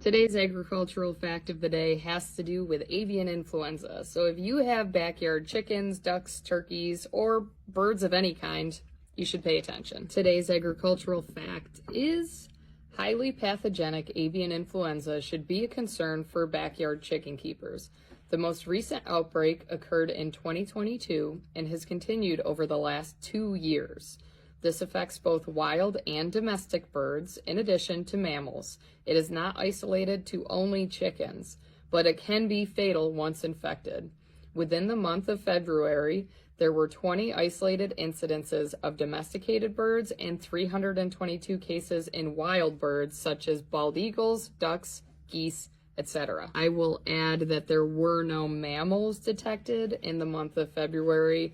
Today's agricultural fact of the day has to do with avian influenza. So if you have backyard chickens, ducks, turkeys, or birds of any kind, you should pay attention. Today's agricultural fact is highly pathogenic avian influenza should be a concern for backyard chicken keepers. The most recent outbreak occurred in 2022 and has continued over the last 2 years. This affects both wild and domestic birds, in addition to mammals. It is not isolated to only chickens, but it can be fatal once infected. Within the month of February, there were 20 isolated incidences of domesticated birds and 322 cases in wild birds, such as bald eagles, ducks, geese, etc. I will add that there were no mammals detected in the month of February,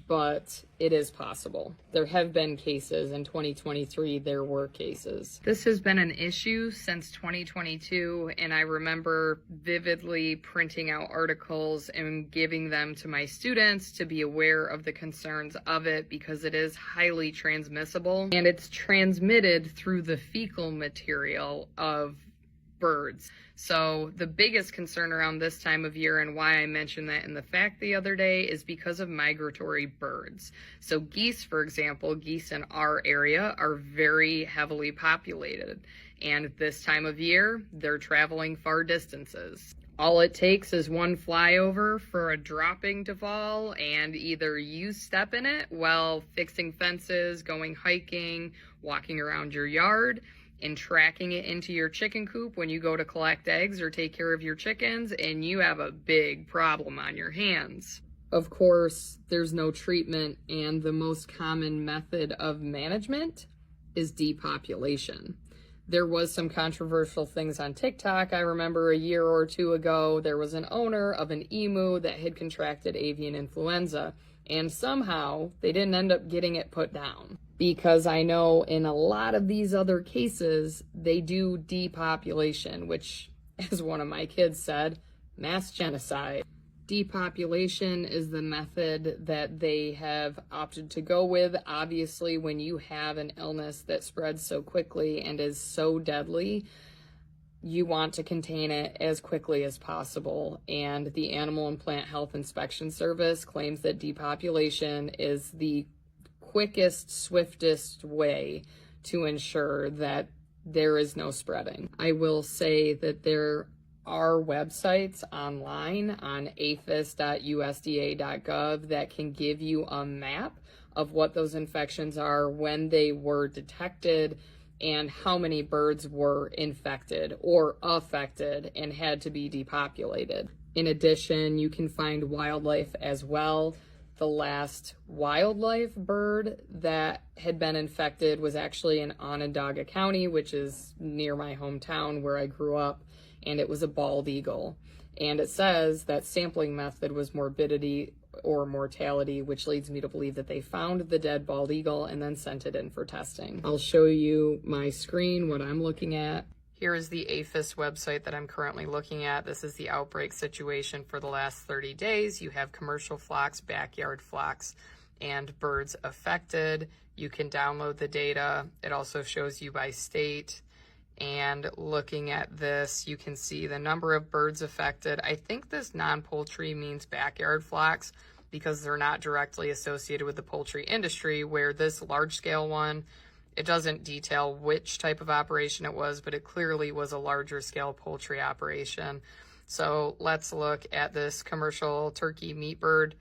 but it is possible. There have been cases. In 2023, there were cases. This has been an issue since 2022, and I remember vividly printing out articles and giving them to my students to be aware of the concerns of it because it is highly transmissible, and it's transmitted through the fecal material of birds. So the biggest concern around this time of year, and why I mentioned that in the fact the other day, is because of migratory birds. So geese, for example, geese in our area are very heavily populated, and this time of year they're traveling far distances. All it takes is one flyover for a dropping to fall, and either you step in it while fixing fences, going hiking, walking around your yard, and tracking it into your chicken coop when you go to collect eggs or take care of your chickens, and you have a big problem on your hands. Of course, there's no treatment, and the most common method of management is depopulation. There was some controversial things on TikTok. I remember a year or two ago, there was an owner of an emu that had contracted avian influenza, and somehow they didn't end up getting it put down. Because I know in a lot of these other cases, they do depopulation, which, as one of my kids said, mass genocide. Depopulation is the method that they have opted to go with. Obviously, when you have an illness that spreads so quickly and is so deadly, you want to contain it as quickly as possible. And the Animal and Plant Health Inspection Service claims that depopulation is the quickest, swiftest way to ensure that there is no spreading. I will say that there are websites online on aphis.usda.gov that can give you a map of what those infections are, when they were detected, and how many birds were infected or affected and had to be depopulated. In addition, you can find wildlife as well. The last wildlife bird that had been infected was actually in Onondaga County, which is near my hometown where I grew up, and it was a bald eagle. And it says that sampling method was morbidity or mortality, which leads me to believe that they found the dead bald eagle and then sent it in for testing. I'll show you my screen, what I'm looking at. Here is the APHIS website that I'm currently looking at. This is the outbreak situation for the last 30 days. You have commercial flocks, backyard flocks, and birds affected. You can download the data. It also shows you by state. And looking at this, you can see the number of birds affected. I think this non-poultry means backyard flocks because they're not directly associated with the poultry industry, where this large-scale one, it doesn't detail which type of operation it was, but it clearly was a larger scale poultry operation. So let's look at this commercial turkey meat bird.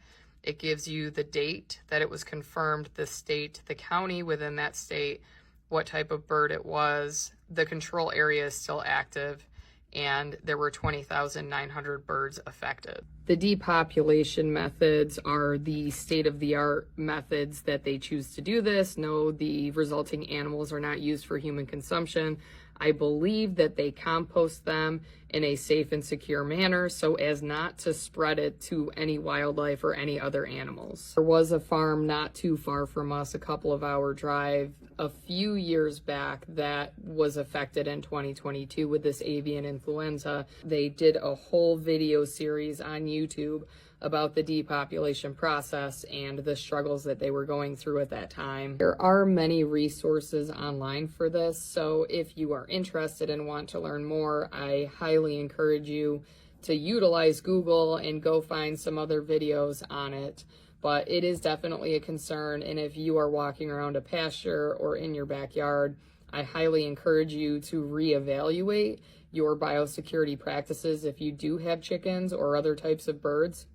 It gives you the date that it was confirmed, the state, the county within that state, what type of bird it was. The control area is still active, and there were 20,900 birds affected. The depopulation methods are the state-of-the-art methods that they choose to do this. No, the resulting animals are not used for human consumption. I believe that they compost them in a safe and secure manner so as not to spread it to any wildlife or any other animals. There was a farm not too far from us, a couple of hour drive, a few years back, that was affected in 2022 with this avian influenza. They did a whole video series on YouTube about the depopulation process and the struggles that they were going through at that time. There are many resources online for this, so if you are interested and want to learn more, I highly encourage you to utilize Google and go find some other videos on it. But it is definitely a concern, and if you are walking around a pasture or in your backyard, I highly encourage you to reevaluate your biosecurity practices if you do have chickens or other types of birds,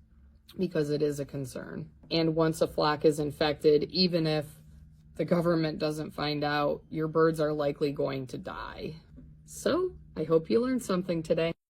because it is a concern. And once a flock is infected, even if the government doesn't find out, your birds are likely going to die. So I hope you learned something today.